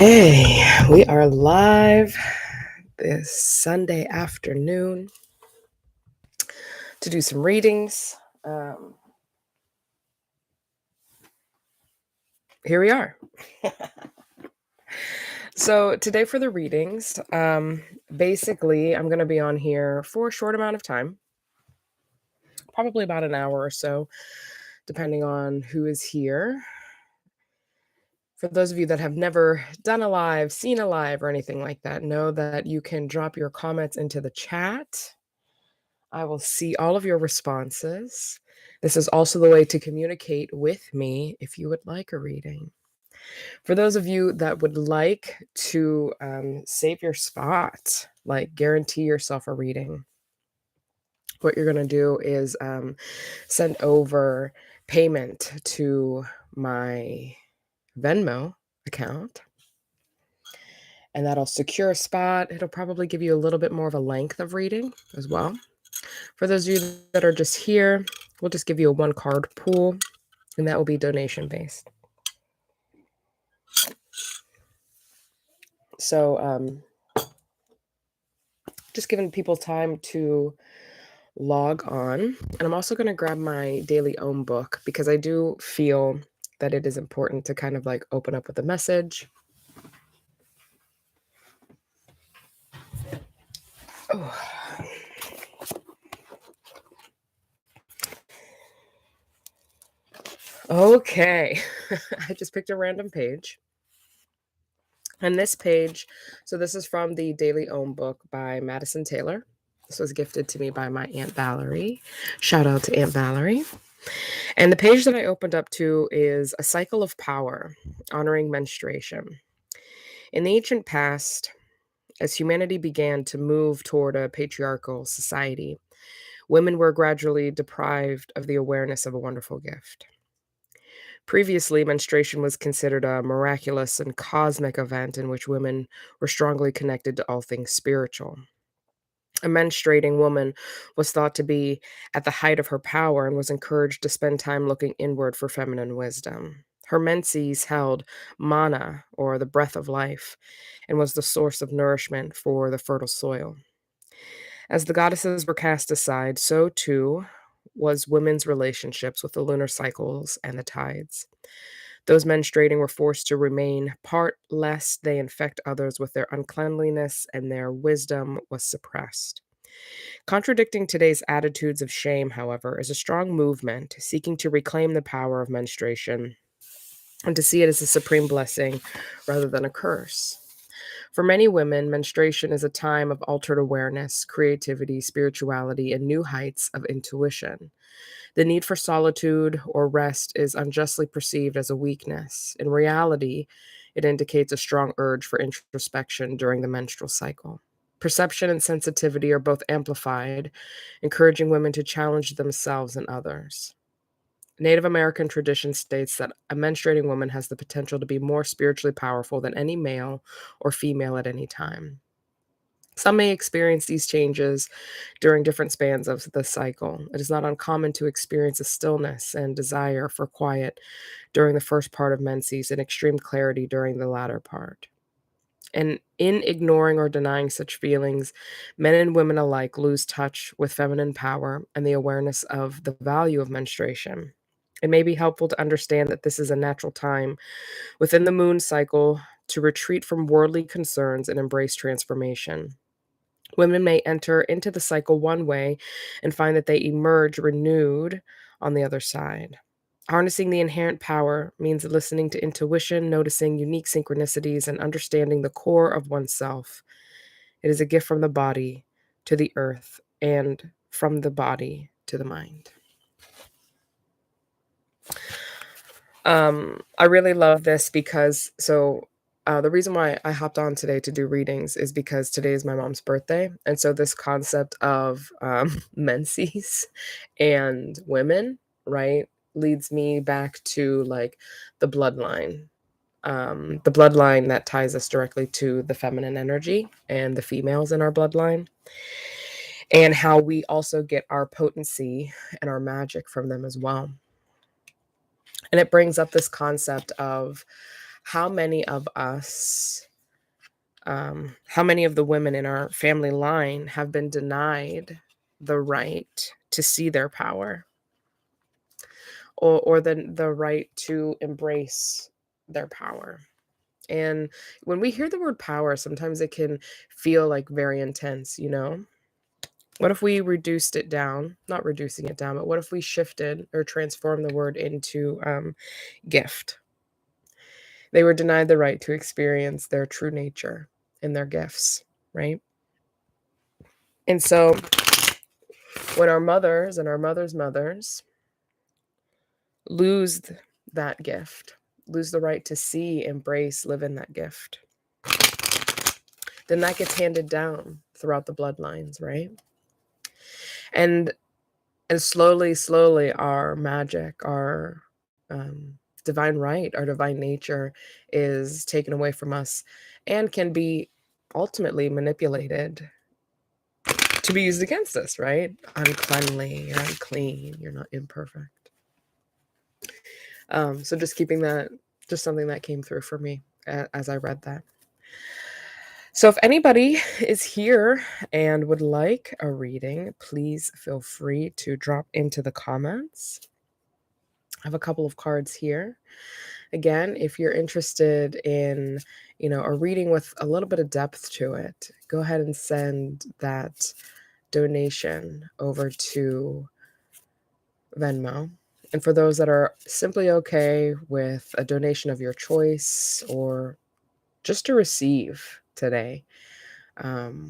Okay, we are live this Sunday afternoon to do some readings. Here we are. So today for the readings, basically I'm going to be on here for a short amount of time, probably about an hour or so, depending on who is here. For those of you that have never done a live, seen a live, or anything like that, know that you can drop your comments into the chat. I will see all of your responses. This is also the way to communicate with me if you would like a reading. For those of you that would like to save your spot, like guarantee yourself a reading, what you're going to do is send over payment to my Venmo account, and that'll secure a spot. It'll probably give you a little bit more of a length of reading as well. For those of you that are just here, we'll just give you a one card pool, and that will be donation based. So just giving people time to log on. And I'm also going to grab my daily ohm book because I do feel that it is important to kind of like open up with a message. Oh. Okay. I just picked a random page. And this page, so this is from the Daily Ohm book by Madison Taylor. This was gifted to me by my Aunt Valerie. Shout out to Aunt Valerie. And the page that I opened up to is A Cycle of Power, honoring menstruation. In the ancient past, as humanity began to move toward a patriarchal society, women were gradually deprived of the awareness of a wonderful gift. Previously, menstruation was considered a miraculous and cosmic event in which women were strongly connected to all things spiritual. A menstruating woman was thought to be at the height of her power and was encouraged to spend time looking inward for feminine wisdom. Her menses held mana, or the breath of life, and was the source of nourishment for the fertile soil. As the goddesses were cast aside, so too was women's relationships with the lunar cycles and the tides. Those menstruating were forced to remain part lest they infect others with their uncleanliness, and their wisdom was suppressed. Contradicting today's attitudes of shame, however, is a strong movement seeking to reclaim the power of menstruation and to see it as a supreme blessing rather than a curse. For many women, menstruation is a time of altered awareness, creativity, spirituality, and new heights of intuition. The need for solitude or rest is unjustly perceived as a weakness. In reality, it indicates a strong urge for introspection during the menstrual cycle. Perception and sensitivity are both amplified, encouraging women to challenge themselves and others. Native American tradition states that a menstruating woman has the potential to be more spiritually powerful than any male or female at any time. Some may experience these changes during different spans of the cycle. It is not uncommon to experience a stillness and desire for quiet during the first part of menses and extreme clarity during the latter part. And in ignoring or denying such feelings, men and women alike lose touch with feminine power and the awareness of the value of menstruation. It may be helpful to understand that this is a natural time within the moon cycle to retreat from worldly concerns and embrace transformation. Women may enter into the cycle one way and find that they emerge renewed on the other side. Harnessing the inherent power means listening to intuition, noticing unique synchronicities, and understanding the core of oneself. It is a gift from the body to the earth and from the body to the mind. I really love this because the reason why I hopped on today to do readings is because today is my mom's birthday. And so this concept of menses and women, right, leads me back to like the bloodline. The bloodline that ties us directly to the feminine energy and the females in our bloodline, and how we also get our potency and our magic from them as well. And it brings up this concept of how many of us, how many of the women in our family line have been denied the right to see their power, or the right to embrace their power? And when we hear the word power, sometimes it can feel like very intense, you know? What if we reduced it down? Not reducing it down, but what if we shifted or transformed the word into gift? They were denied the right to experience their true nature and their gifts, right? And so when our mothers and our mothers' mothers lose that gift, lose the right to see, embrace, live in that gift, then that gets handed down throughout the bloodlines, right? And slowly, slowly, our magic, our divine right, our divine nature is taken away from us and can be ultimately manipulated to be used against us, right? Uncleanly, you're unclean, you're not imperfect. So just keeping that, just something that came through for me as I read that. So if anybody is here and would like a reading, please feel free to drop into the comments. I have a couple of cards here. Again, if you're interested in, a reading with a little bit of depth to it, go ahead and send that donation over to Venmo. And for those that are simply okay with a donation of your choice or just to receive today, go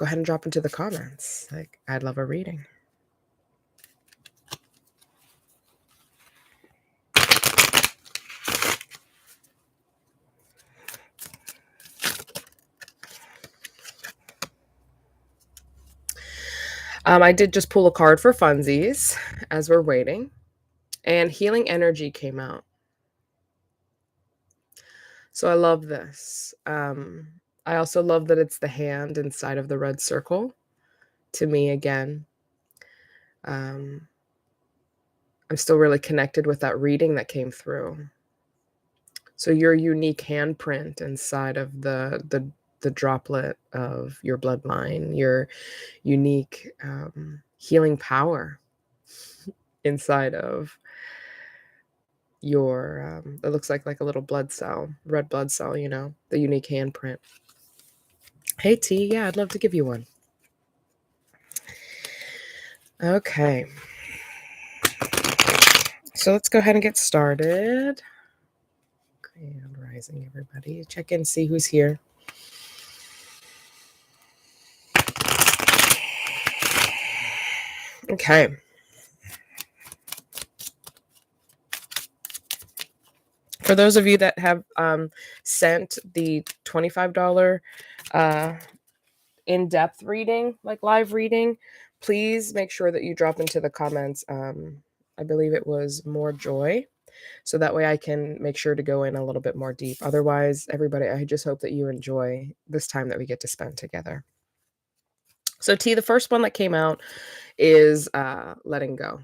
ahead and drop into the comments. Like, I'd love a reading. I did just pull a card for funsies as we're waiting, and healing energy came out. So I love this. I also love that it's the hand inside of the red circle. To me, again, um, I'm still really connected with that reading that came through. So your unique handprint inside of the droplet of your bloodline, your unique healing power inside of your it looks like a little blood cell, red blood cell, the unique handprint. Hey T, yeah, I'd love to give you one. Okay. So let's go ahead and get started. Grand rising, everybody. Check in, see who's here. Okay. For those of you that have sent the $25 in-depth reading, like live reading, please make sure that you drop into the comments. I believe it was more joy. So that way I can make sure to go in a little bit more deep. Otherwise, everybody, I just hope that you enjoy this time that we get to spend together. So T, the first one that came out is letting go.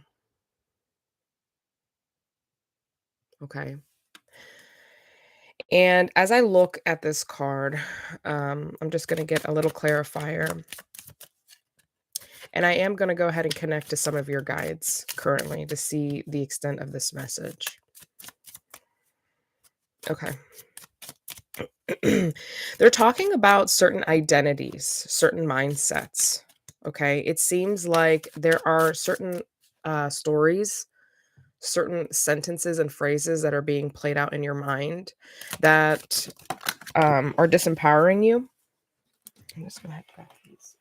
Okay. And as I look at this card, I'm just going to get a little clarifier. And I am going to go ahead and connect to some of your guides currently to see the extent of this message. Okay. They're talking about certain identities, certain mindsets. Okay. It seems like there are certain stories, certain sentences and phrases that are being played out in your mind that are disempowering you. I'm just gonna have to grab these.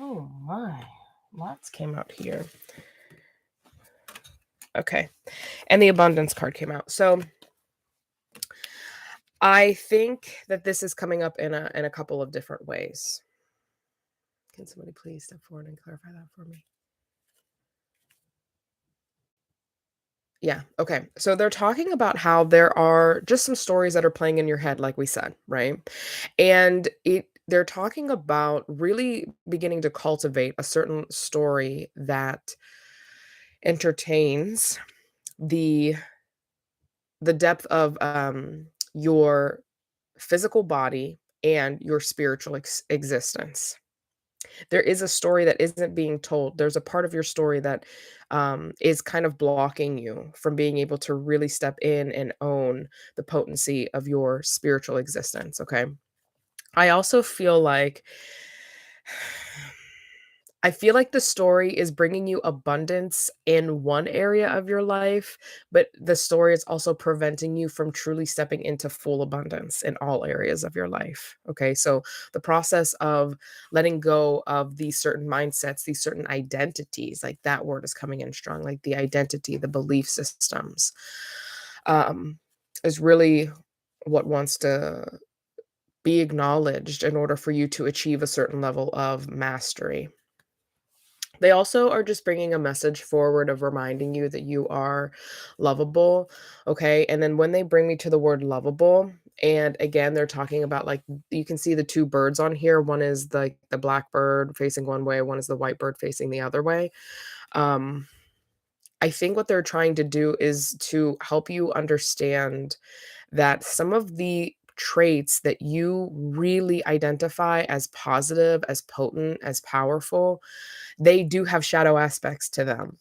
Oh my, lots came out here. Okay, and the abundance card came out. So I think that this is coming up in a couple of different ways. Can somebody please step forward and clarify that for me? Yeah. Okay. So they're talking about how there are just some stories that are playing in your head, like we said, right? And they're talking about really beginning to cultivate a certain story that entertains the depth of your physical body and your spiritual existence. There is a story that isn't being told. There's a part of your story that is kind of blocking you from being able to really step in and own the potency of your spiritual existence. Okay. I also feel like the story is bringing you abundance in one area of your life, but the story is also preventing you from truly stepping into full abundance in all areas of your life. Okay. So the process of letting go of these certain mindsets, these certain identities, like that word is coming in strong, like the identity, the belief systems, um, is really what wants to be acknowledged in order for you to achieve a certain level of mastery. They also are just bringing a message forward of reminding you that you are lovable, okay? And then when they bring me to the word lovable, and again, they're talking about like you can see the two birds on here. One is the black bird facing one way, one is the white bird facing the other way. Um, I think what they're trying to do is to help you understand that some of the traits that you really identify as positive, as potent, as powerful, they do have shadow aspects to them,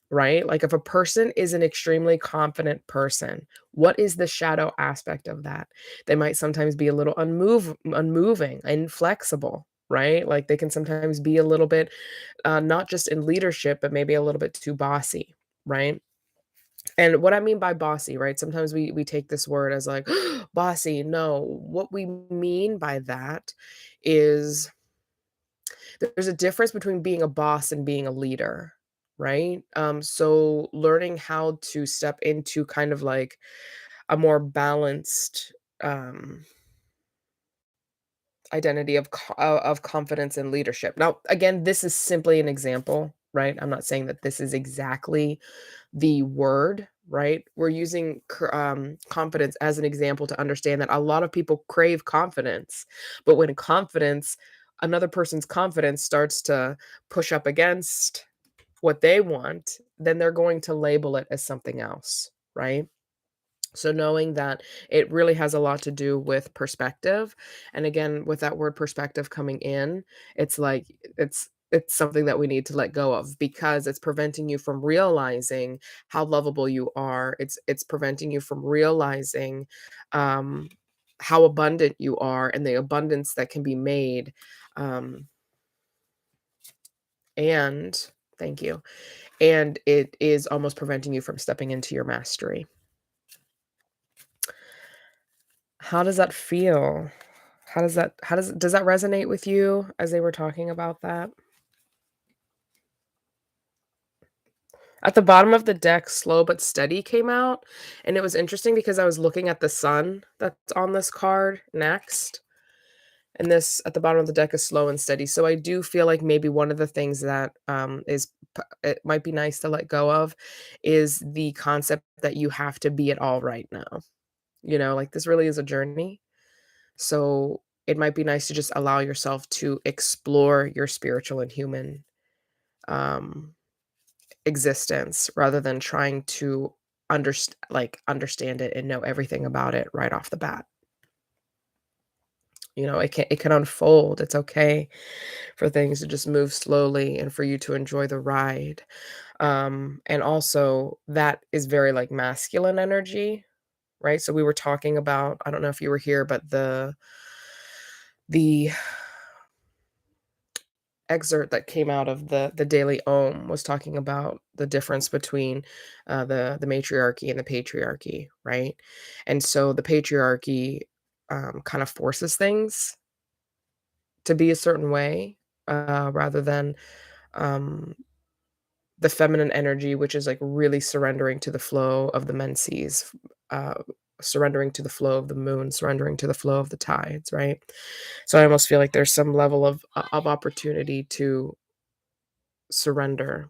right? Like if a person is an extremely confident person, what is the shadow aspect of that? They might sometimes be a little unmoving, inflexible, right? Like they can sometimes be a little bit not just in leadership, but maybe a little bit too bossy, right? And what I mean by bossy, right? Sometimes we take this word as like bossy. No, what we mean by that is there's a difference between being a boss and being a leader, right? So learning how to step into kind of like a more balanced identity of confidence and leadership. Now, again, this is simply an example, right? I'm not saying that this is exactly the word, right? We're using confidence as an example to understand that a lot of people crave confidence, but when another person's confidence starts to push up against what they want, then they're going to label it as something else, right? So knowing that it really has a lot to do with perspective, and again, with that word perspective coming in, it's like it's something that we need to let go of because it's preventing you from realizing how lovable you are. It's preventing you from realizing um, how abundant you are and the abundance that can be made. Um, and thank you. And it is almost preventing you from stepping into your mastery. How does that feel? Does that resonate with you as they were talking about that? At the bottom of the deck, "Slow but Steady" came out, and it was interesting because I was looking at the sun that's on this card next, and this at the bottom of the deck is "Slow and Steady." So I do feel like maybe one of the things that, it might be nice to let go of is the concept that you have to be it all right now, like, this really is a journey. So it might be nice to just allow yourself to explore your spiritual and human um, existence rather than trying to understand it and know everything about it right off the bat. It can unfold. It's okay for things to just move slowly and for you to enjoy the ride. And also that is very like masculine energy, right? So we were talking about, I don't know if you were here, but the excerpt that came out of the Daily Om was talking about the difference between the matriarchy and the patriarchy, right? And so the patriarchy kind of forces things to be a certain way rather than um, the feminine energy, which is like really surrendering to the flow of the menses, uh, surrendering to the flow of the moon, surrendering to the flow of the tides, right? So I almost feel like there's some level of opportunity to surrender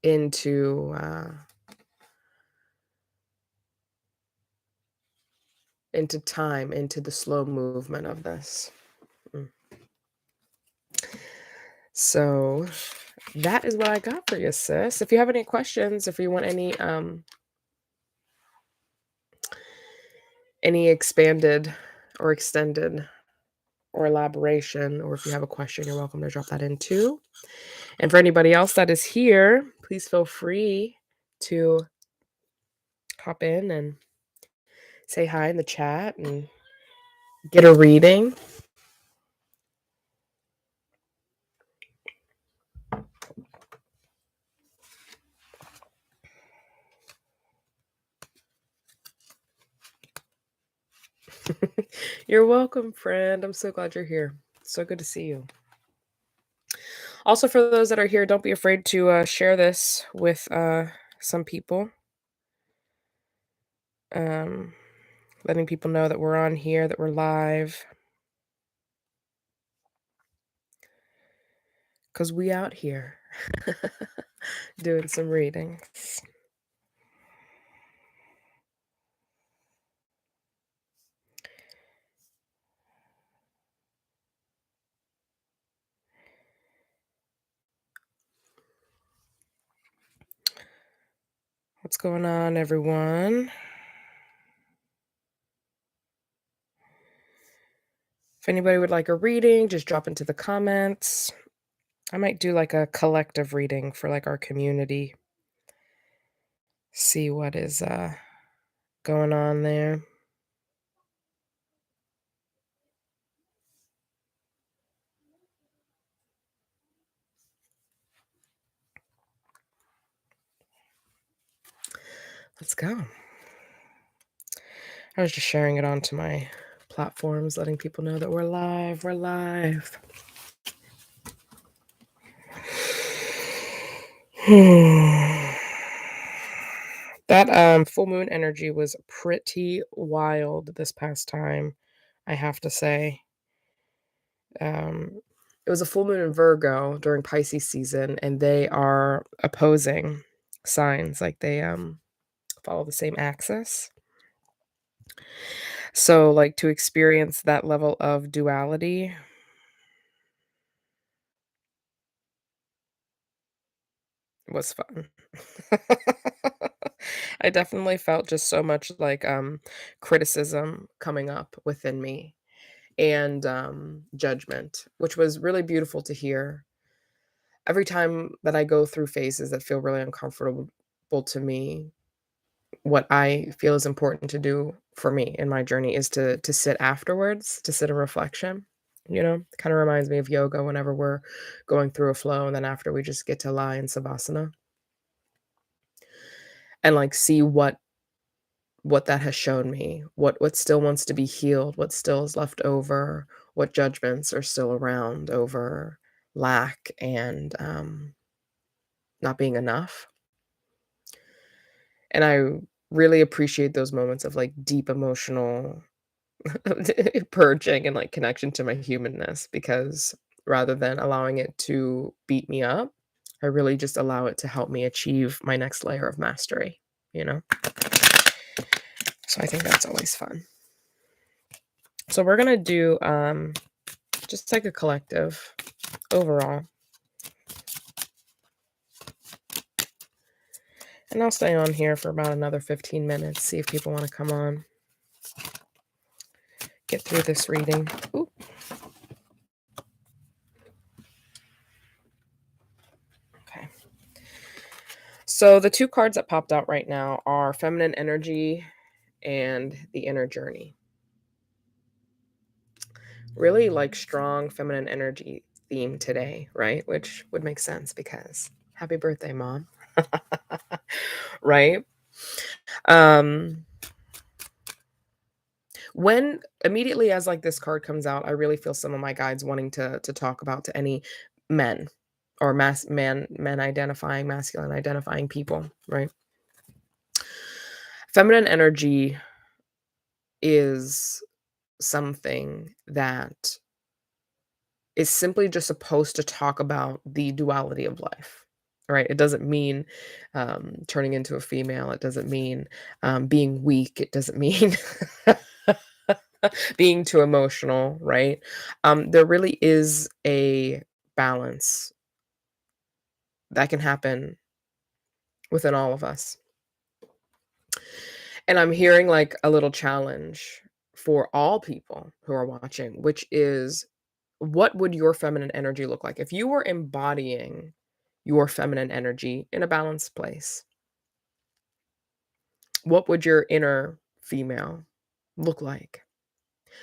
into time, into the slow movement of this. Mm. So, that is what I got for you, sis. If you have any questions, if you want any expanded or extended or elaboration, or if you have a question, you're welcome to drop that in too. And for anybody else that is here, please feel free to hop in and say hi in the chat and get a reading. You're welcome, friend. I'm so glad you're here. So good to see you. Also, for those that are here, don't be afraid to share this with some people. Letting people know that we're on here, that we're live. Because we out here doing some readings. What's going on, everyone? If anybody would like a reading, just drop into the comments. I might do like a collective reading for like our community. See what is going on there. Let's go. I was just sharing it onto my platforms, letting people know that we're live. We're live. That full moon energy was pretty wild this past time, I have to say. It was a full moon in Virgo during Pisces season, and they are opposing signs, like they follow the same axis. So, like, to experience that level of duality was fun. I definitely felt just so much like criticism coming up within me and judgment, which was really beautiful to hear. Every time that I go through phases that feel really uncomfortable to me, what I feel is important to do for me in my journey is to sit afterwards, to sit in reflection. Kind of reminds me of yoga whenever we're going through a flow, and then after we just get to lie in savasana and like see what that has shown me, what still wants to be healed, what still is left over, what judgments are still around over lack and not being enough. And I really appreciate those moments of like deep emotional purging and like connection to my humanness, because rather than allowing it to beat me up, I really just allow it to help me achieve my next layer of mastery, you know? So I think that's always fun. So we're gonna do just like a collective overall. And I'll stay on here for about another 15 minutes, see if people want to come on. Get through this reading. Ooh. Okay. So the two cards that popped out right now are Feminine Energy and The Inner Journey. Really like strong feminine energy theme today, right? Which would make sense because happy birthday, mom. Right? Um when immediately as like this card comes out, I really feel some of my guides wanting to talk about to any men or men identifying, masculine identifying people, right? Feminine energy is something that is simply just supposed to talk about the duality of life, right? It doesn't mean turning into a female. It doesn't mean being weak. It doesn't mean being too emotional, right? There really is a balance that can happen within all of us. And I'm hearing like a little challenge for all people who are watching, which is, what would your feminine energy look like if you were embodying your feminine energy in a balanced place? What would your inner female look like?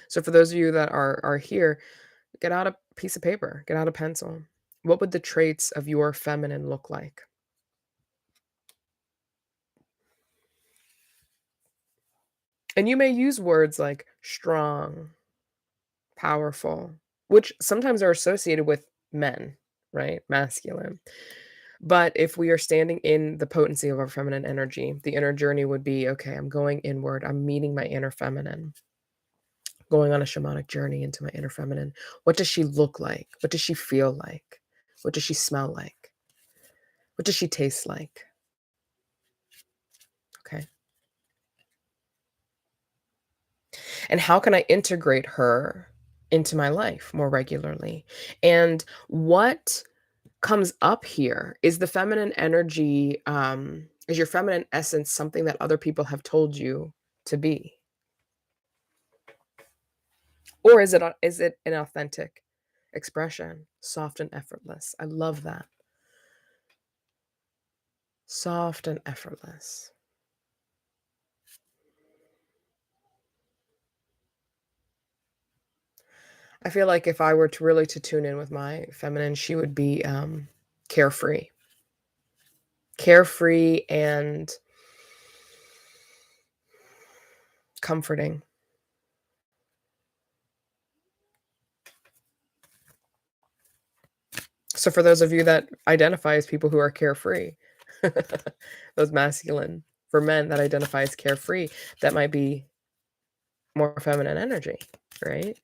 So for those of you that are here, get out a piece of paper, get out a pencil. What would the traits of your feminine look like? And you may use words like strong, powerful, which sometimes are associated with men, right? Masculine. But if we are standing in the potency of our feminine energy, the inner journey would be, okay, I'm going inward. I'm meeting my inner feminine, going on a shamanic journey into my inner feminine. What does she look like? What does she feel like? What does she smell like? What does she taste like? Okay. And how can I integrate her into my life more regularly? And what comes up here is the feminine energy, is your feminine essence something that other people have told you to be? Or is it an authentic expression, soft and effortless? I love that. Soft and effortless. I feel like if I were to really to tune in with my feminine, she would be carefree. Carefree and comforting. So for those of you that identify as people who are carefree, those masculine, for men that identify as carefree, that might be more feminine energy, right?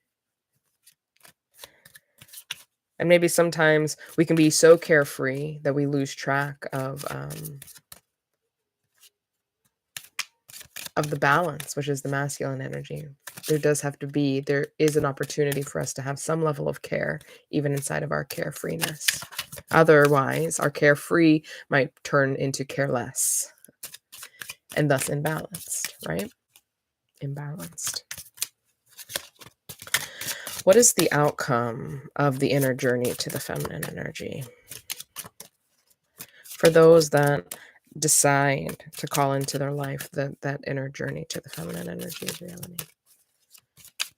And maybe sometimes we can be so carefree that we lose track of the balance, which is the masculine energy. There is an opportunity for us to have some level of care, even inside of our carefreeness. Otherwise, our carefree might turn into careless and thus imbalanced, right? Imbalanced. What is the outcome of the inner journey to the feminine energy? For those that decide to call into their life that inner journey to the feminine energy of reality.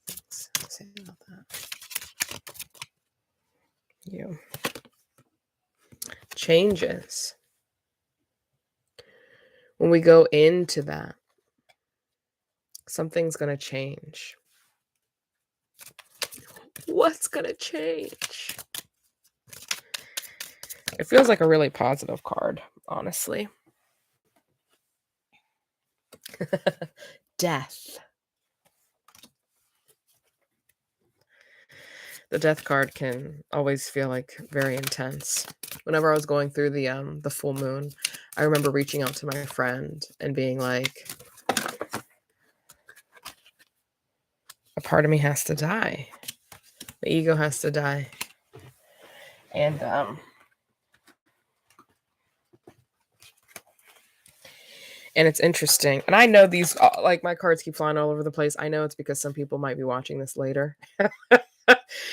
Let's say about that. You. Changes. When we go into that, something's going to change. What's going to change? It feels like a really positive card, honestly. Death. The death card can always feel like very intense. Whenever I was going through the full moon, I remember reaching out to my friend and being like, a part of me has to die. The ego has to die. And it's interesting. And I know these, like my cards keep flying all over the place. I know it's because some people might be watching this later.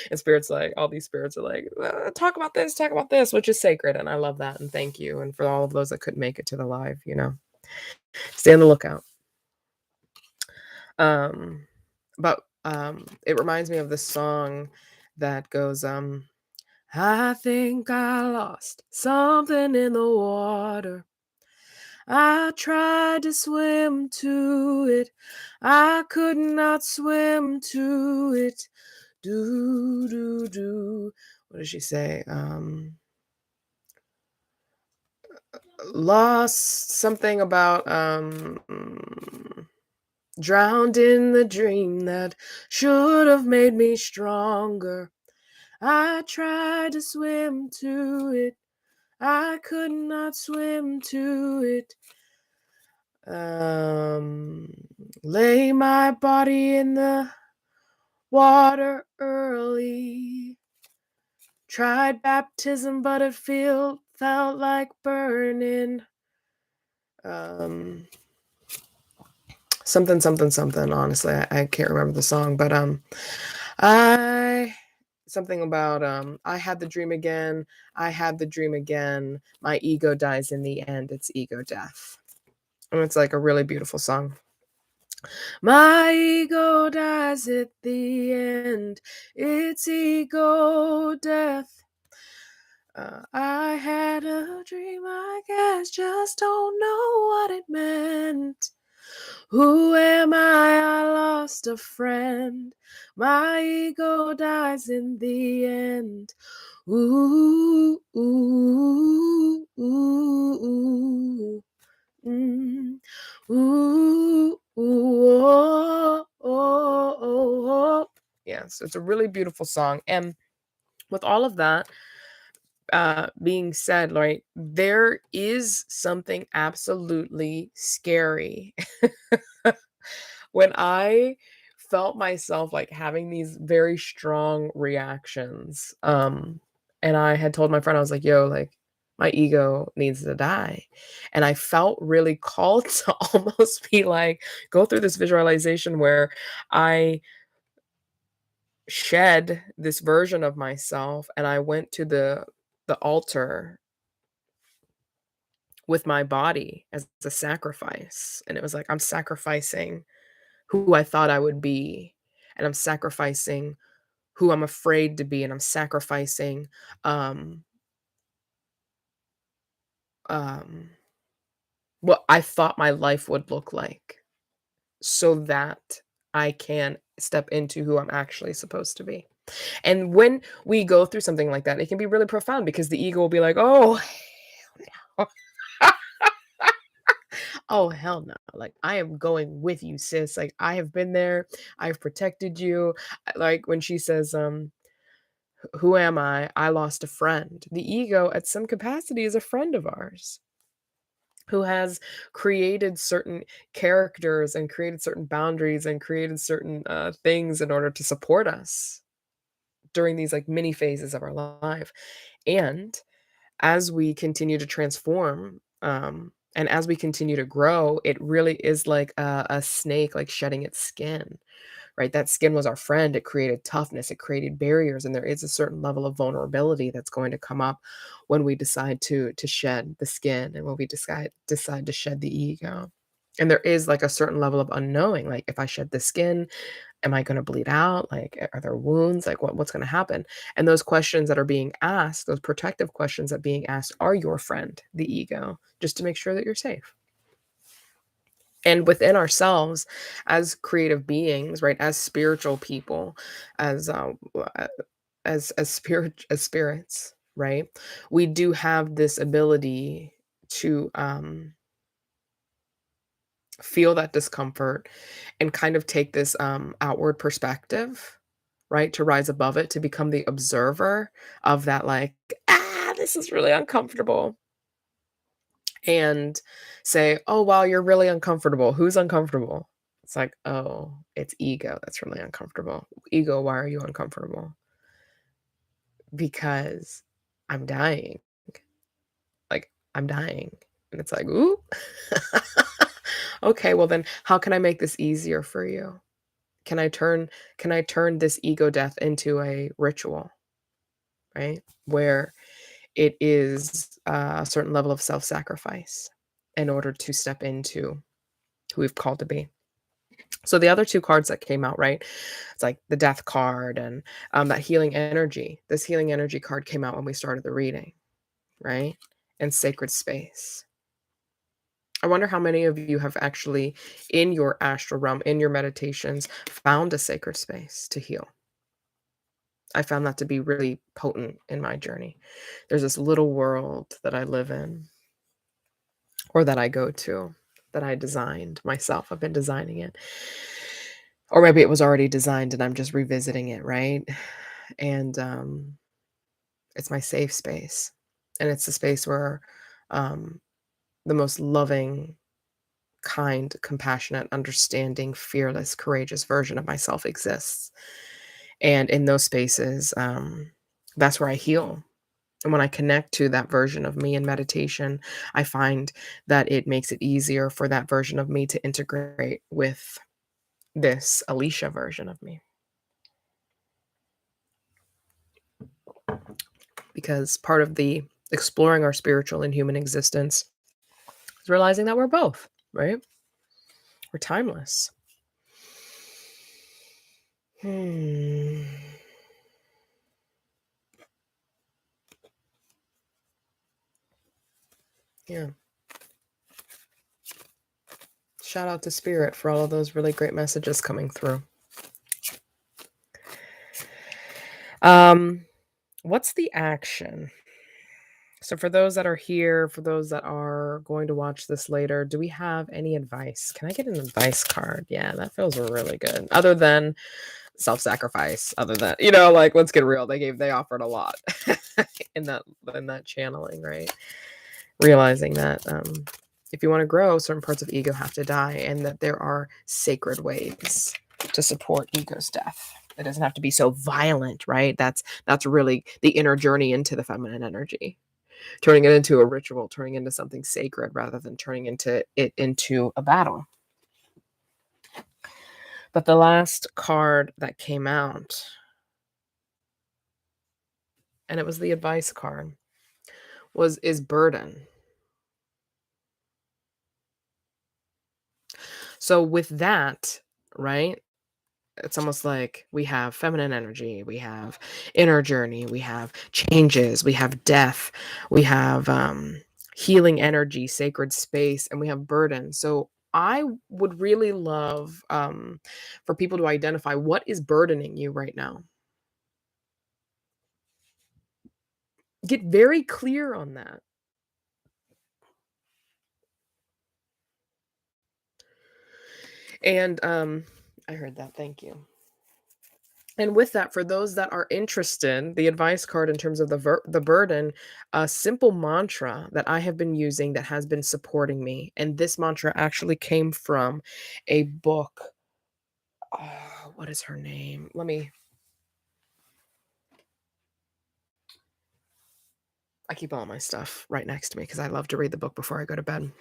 And spirits, like all these spirits are like, talk about this, which is sacred. And I love that. And thank you. And for all of those that couldn't make it to the live, stay on the lookout. But it reminds me of this song that goes, I think I lost something in the water. I tried to swim to it. I could not swim to it. Do, do, do. What does she say? Lost something about drowned in the dream that should have made me stronger. I tried to swim to it. I could not swim to it. Lay my body in the water early. Tried baptism, but it felt like burning. Um, something, something, something. Honestly, I can't remember the song, but I something about I had the dream again. I had the dream again. My ego dies in the end. It's ego death. And it's like a really beautiful song. My ego dies at the end. It's ego death. I had a dream, I guess, just don't know what it meant. Who am I? I lost a friend. My ego dies in the end. Ooh, ooh, ooh, ooh, mm. Ooh, ooh, oh, oh, oh, oh. Yeah, so it's a really beautiful song. And with all of that being said, like, there is something absolutely scary when I felt myself like having these very strong reactions. And I had told my friend, I was like, yo, like, my ego needs to die. And I felt really called to almost be like, go through this visualization where I shed this version of myself and I went to the altar with my body as a sacrifice. And it was like, I'm sacrificing who I thought I would be, and I'm sacrificing who I'm afraid to be, and I'm sacrificing um um what I thought my life would look like so that I can step into who I'm actually supposed to be. And when we go through something like that, it can be really profound because the ego will be like, "Oh, hell no." Oh, hell no. Like, I am going with you, sis. Like, I have been there. I've protected you. Like when she says, who am I? I lost a friend. The ego, at some capacity, is a friend of ours who has created certain characters and created certain boundaries and created certain things in order to support us during these like mini phases of our life. And as we continue to transform, and as we continue to grow, it really is like a snake like shedding its skin, right? That skin was our friend. It created toughness, it created barriers, and there is a certain level of vulnerability that's going to come up when we decide to shed the skin and when we decide to shed the ego. And there is like a certain level of unknowing. Like, if I shed the skin, am I going to bleed out? Like, are there wounds? Like, what's going to happen? And those questions that are being asked, those protective questions that being asked, are your friend, the ego, just to make sure that you're safe. And within ourselves, as creative beings, right, as spiritual people, as as spirits, right, we do have this ability to feel that discomfort and kind of take this outward perspective, right, to rise above it, to become the observer of that, like, this is really uncomfortable, and say, "Oh, wow, you're really uncomfortable. Who's uncomfortable?" It's like, "Oh, it's ego that's really uncomfortable. Ego, why are you uncomfortable?" "Because I'm dying." Like, "I'm dying." And it's like, "Ooh." Okay, well then how can I make this easier for you? Can I turn can I turn this ego death into a ritual, right? Where it is a certain level of self-sacrifice in order to step into who we've called to be. So the other 2 cards that came out, right? It's like the death card and, that healing energy. This healing energy card came out when we started the reading, right? And sacred space. I wonder how many of you have actually, in your astral realm, in your meditations, found a sacred space to heal. I found that to be really potent in my journey. There's this little world that I live in or that I go to that I designed myself. I've been designing it. Or maybe it was already designed and I'm just revisiting it, right? And it's my safe space. And it's the space where um, the most loving, kind, compassionate, understanding, fearless, courageous version of myself exists. And in those spaces, that's where I heal. And when I connect to that version of me in meditation, I find that it makes it easier for that version of me to integrate with this Alicia version of me. Because part of the exploring our spiritual and human existence is realizing that we're both, right? We're timeless. Hmm. Yeah. Shout out to Spirit for all of those really great messages coming through. What's the action? So for those that are here, for those that are going to watch this later, do we have any advice? Can I get an advice card? Yeah, that feels really good. Other than self-sacrifice, other than, like, let's get real. They offered a lot in that channeling, right? Realizing that if you want to grow, certain parts of ego have to die, and that there are sacred ways to support ego's death. It doesn't have to be so violent, right? That's really the inner journey into the feminine energy. Turning it into a ritual, turning into something sacred rather than turning it into a battle. But the last card that came out, and it was the advice card, is burden. So with that, right? It's almost like we have feminine energy, we have inner journey, we have changes, we have death, we have healing energy, sacred space, and we have burden. So I would really love for people to identify what is burdening you right now. Get very clear on that. And I heard that. Thank you. And with that, for those that are interested, the advice card in terms of the burden, a simple mantra that I have been using that has been supporting me, and this mantra actually came from a book. What is her name? I keep all my stuff right next to me because I love to read the book before I go to bed.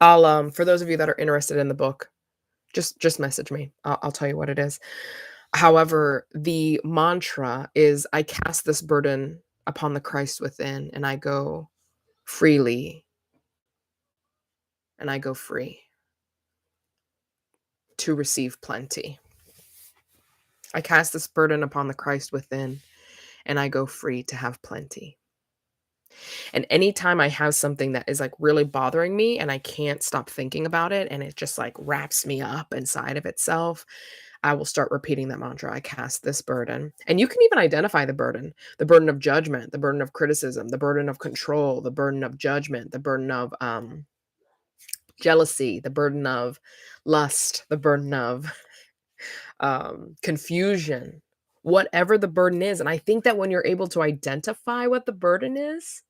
I'll for those of you that are interested in the book, just message me. I'll tell you what it is. However, the mantra is, I cast this burden upon the Christ within, and I go freely, and I go free to receive plenty. I cast this burden upon the Christ within, and I go free to have plenty. And anytime I have something that is like really bothering me and I can't stop thinking about it, and it just like wraps me up inside of itself, I will start repeating that mantra. I cast this burden. And you can even identify the burden of judgment, the burden of criticism, the burden of control, the burden of judgment, the burden of jealousy, the burden of lust, the burden of confusion, whatever the burden is. And I think that when you're able to identify what the burden is,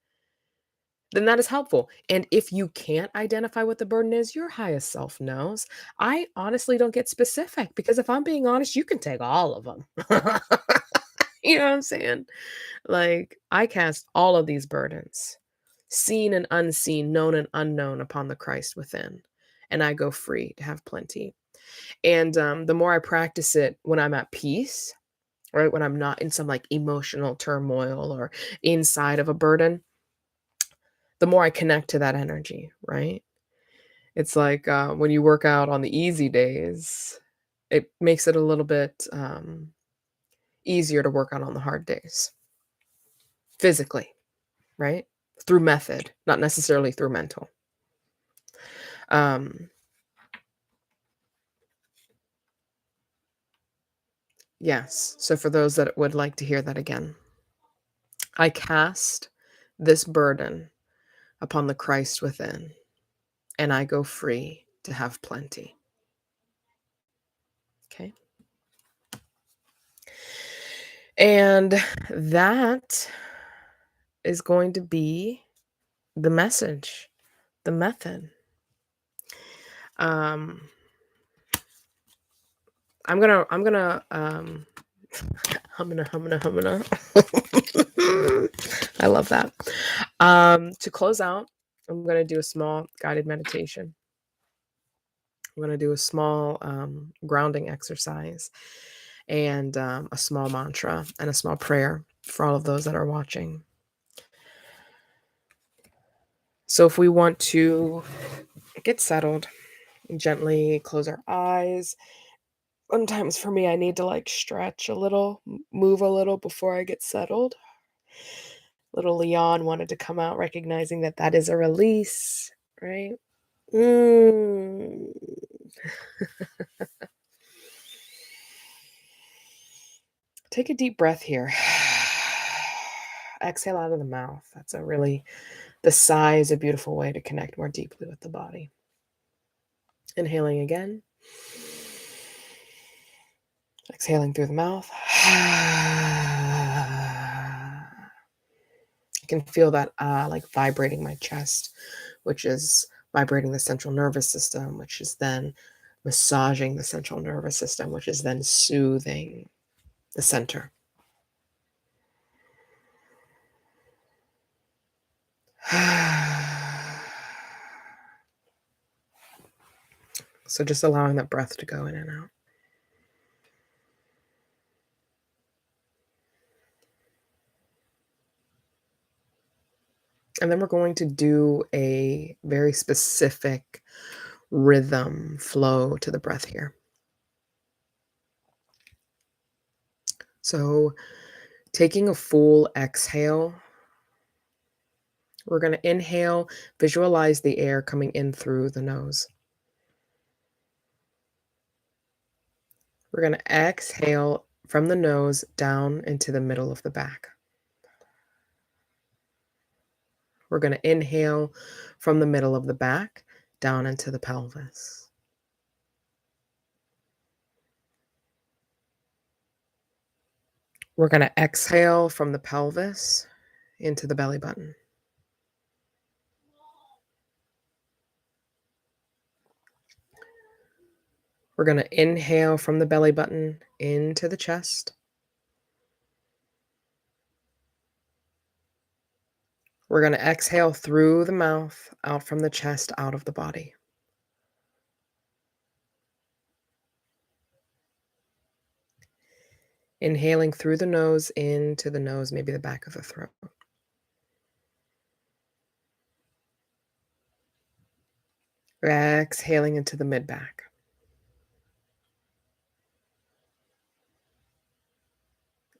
then that is helpful. And if you can't identify what the burden is, your highest self knows. I honestly don't get specific because if I'm being honest, you can take all of them. You know what I'm saying? Like, I cast all of these burdens, seen and unseen, known and unknown, upon the Christ within, and I go free to have plenty. And the more I practice it when I'm at peace, right? When I'm not in some like emotional turmoil or inside of a burden, the more I connect to that energy, right? It's like when you work out on the easy days, it makes it a little bit easier to work out on the hard days physically, right? Through method, not necessarily through mental. Um, yes. So for those that would like to hear that again, I cast this burden upon the Christ within, and I go free to have plenty. Okay. And that is going to be the message, the method. Um, I'm gonna I'm gonna I love that. To close out, I'm going to do a small guided meditation. I'm going to do a small grounding exercise and a small mantra and a small prayer for all of those that are watching. So if we want to get settled, gently close our eyes. Sometimes for me, I need to like stretch a little, move a little before I get settled. Little Leon wanted to come out recognizing that that is a release, right? Mm. Take a deep breath here. Exhale out of the mouth. That's the sigh is a beautiful way to connect more deeply with the body. Inhaling again. Exhaling through the mouth. I can feel that like vibrating my chest, which is vibrating the central nervous system, which is then massaging the central nervous system, which is then soothing the center. So just allowing that breath to go in and out. And then we're going to do a very specific rhythm flow to the breath here. So taking a full exhale, we're going to inhale, visualize the air coming in through the nose. We're going to exhale from the nose down into the middle of the back. We're going to inhale from the middle of the back down into the pelvis. We're going to exhale from the pelvis into the belly button. We're going to inhale from the belly button into the chest. We're going to exhale through the mouth, out from the chest, out of the body. Inhaling through the nose, into the nose, maybe the back of the throat. Exhaling into the mid-back.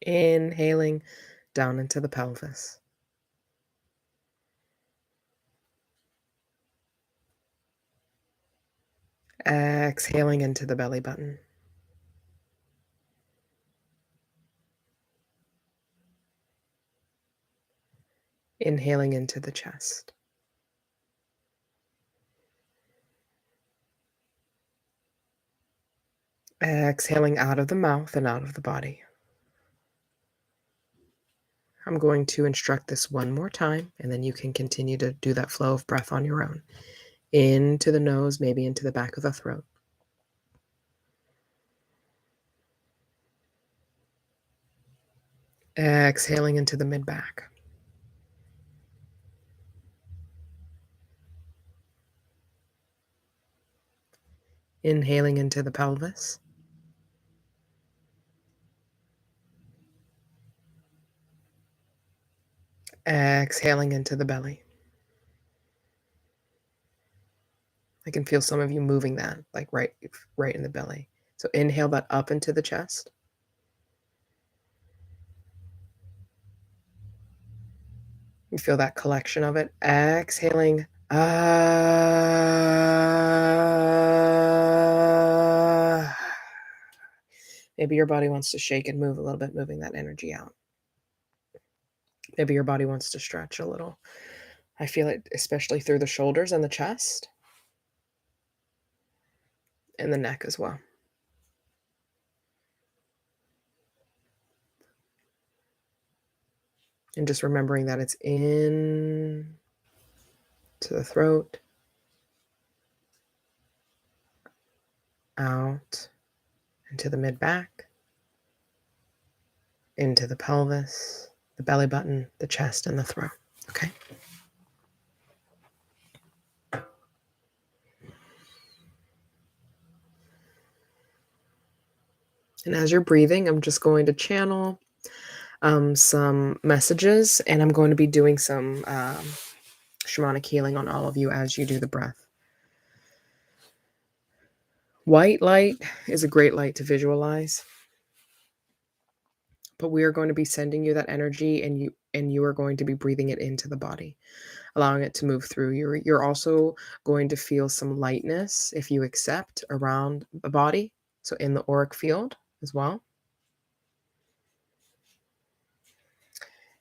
Inhaling down into the pelvis. Exhaling into the belly button. Inhaling into the chest. Exhaling out of the mouth and out of the body. I'm going to instruct this one more time, and then you can continue to do that flow of breath on your own. Into the nose, maybe into the back of the throat. Exhaling into the mid-back. Inhaling into the pelvis. Exhaling into the belly. I can feel some of you moving that, like right in the belly. So inhale that up into the chest. You feel that collection of it. Exhaling. Maybe your body wants to shake and move a little bit, moving that energy out. Maybe your body wants to stretch a little. I feel it especially through the shoulders and the chest and the neck as well. And just remembering that it's in to the throat, out into the mid-back, into the pelvis, the belly button, the chest, and the throat. Okay? And as you're breathing, I'm just going to channel some messages, and I'm going to be doing some shamanic healing on all of you as you do the breath. White light is a great light to visualize, but we are going to be sending you that energy, and you are going to be breathing it into the body, allowing it to move through. You're also going to feel some lightness if you accept around the body, so in the auric field as well.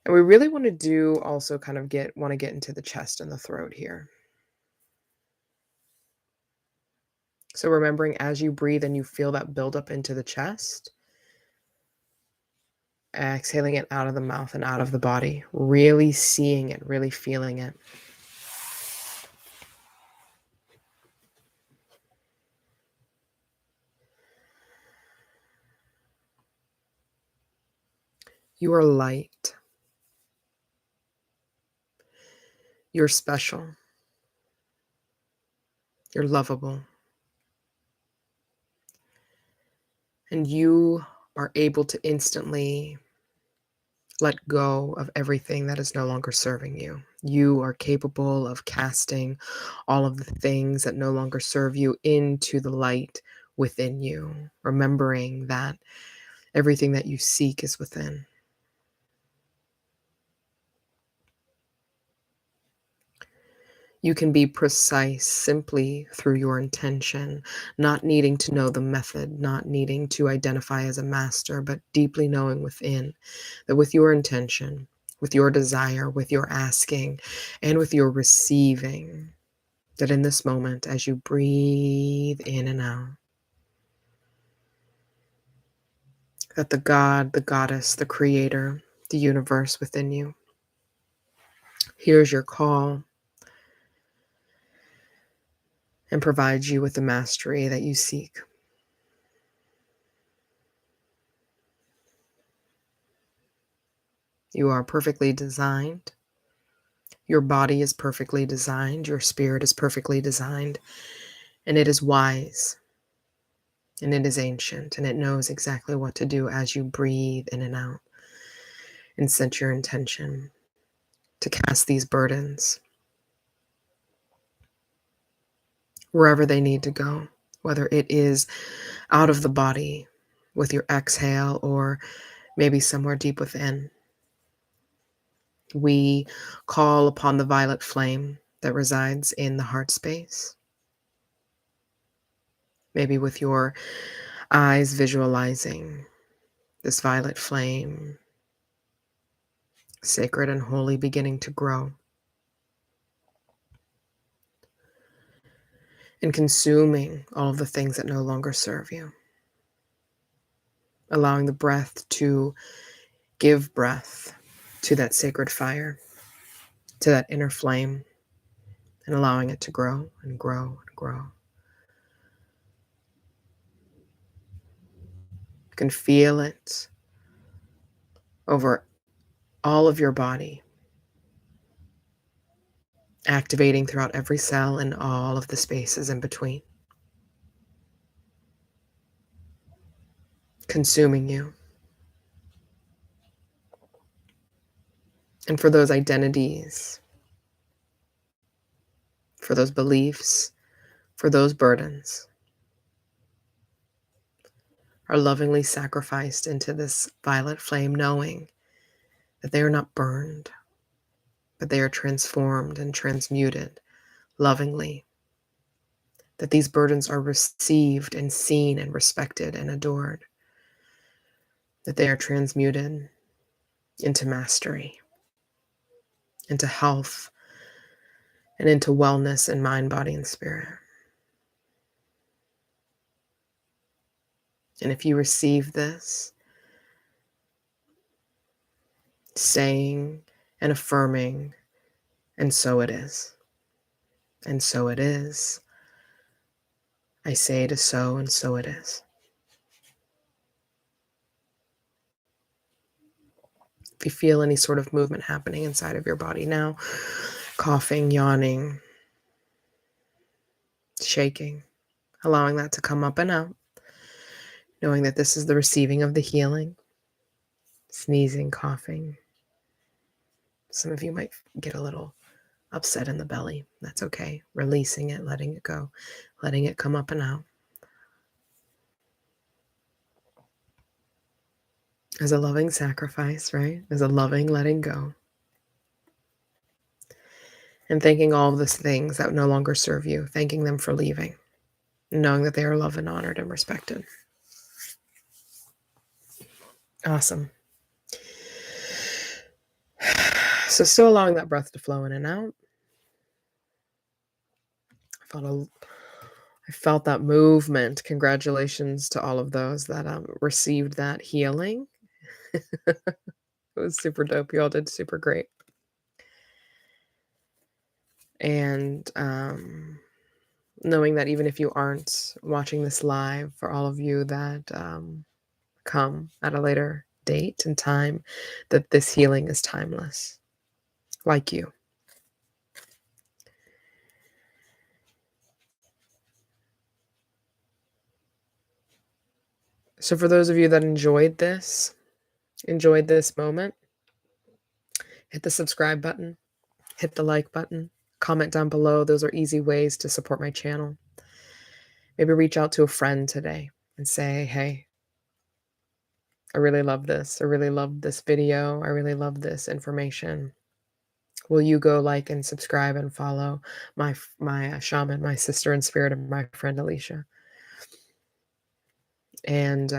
And we really want to do also kind of get into the chest and the throat here. So remembering as you breathe and you feel that build up into the chest, exhaling it out of the mouth and out of the body, really seeing it, really feeling it. You are light. You're special. You're lovable. And you are able to instantly let go of everything that is no longer serving you. You are capable of casting all of the things that no longer serve you into the light within you, remembering that everything that you seek is within. You can be precise simply through your intention, not needing to know the method, not needing to identify as a master, but deeply knowing within that with your intention, with your desire, with your asking, and with your receiving, that in this moment, as you breathe in and out, that the God, the goddess, the creator, the universe within you hears your call and provides you with the mastery that you seek. You are perfectly designed. Your body is perfectly designed. Your spirit is perfectly designed. And it is wise. And it is ancient. And it knows exactly what to do as you breathe in and out. And set your intention to cast these burdens wherever they need to go. Whether it is out of the body with your exhale or maybe somewhere deep within. We call upon the violet flame that resides in the heart space. Maybe with your eyes visualizing this violet flame, sacred and holy, beginning to grow and consuming all of the things that no longer serve you. Allowing the breath to give breath to that sacred fire, to that inner flame, and allowing it to grow and grow and grow. You can feel it over all of your body, activating throughout every cell and all of the spaces in between, consuming you. And for those identities, for those beliefs, for those burdens, are lovingly sacrificed into this violet flame, knowing that they are not burned, but they are transformed and transmuted lovingly, that these burdens are received and seen and respected and adored, that they are transmuted into mastery, into health, and into wellness in mind, body, and spirit. And if you receive this, saying and affirming, and so it is, and so it is, I say it is so, and so it is. If you feel any sort of movement happening inside of your body now, coughing, yawning, shaking, allowing that to come up and out, knowing that this is the receiving of the healing, sneezing, coughing. Some of you might get a little upset in the belly. That's okay. Releasing it, letting it go, letting it come up and out. As a loving sacrifice, right? As a loving letting go. And thanking all of those things that no longer serve you, thanking them for leaving, knowing that they are loved and honored and respected. Awesome. So still allowing that breath to flow in and out. I felt that movement. Congratulations to all of those that received that healing. It was super dope. You all did super great. And knowing that even if you aren't watching this live, for all of you that come at a later date and time, that this healing is timeless, like you. So for those of you that enjoyed this moment, hit the subscribe button, hit the like button, comment down below. Those are easy ways to support my channel. Maybe reach out to a friend today and say, hey, I really love this. I really love this video. I really love this information. Will you go like and subscribe and follow my shaman, my sister in spirit, and my friend Alicia? And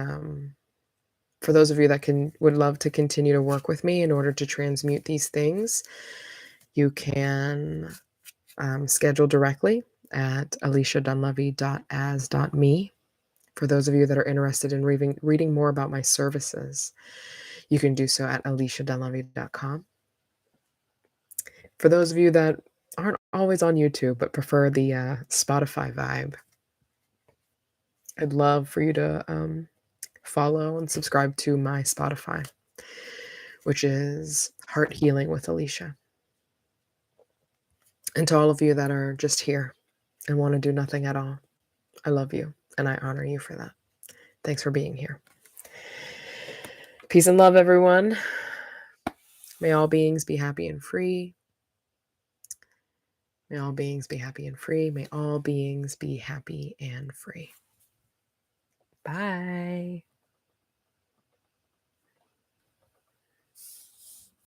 for those of you that would love to continue to work with me in order to transmute these things, you can schedule directly at aliciadunlevy.as.me. For those of you that are interested in reading more about my services, you can do so at aliciadunlevy.com. For those of you that aren't always on YouTube but prefer the Spotify vibe, I'd love for you to follow and subscribe to my Spotify, which is Heart Healing with Alicia. And to all of you that are just here and want to do nothing at all, I love you and I honor you for that. Thanks for being here. Peace and love, everyone. May all beings be happy and free. May all beings be happy and free. May all beings be happy and free. Bye.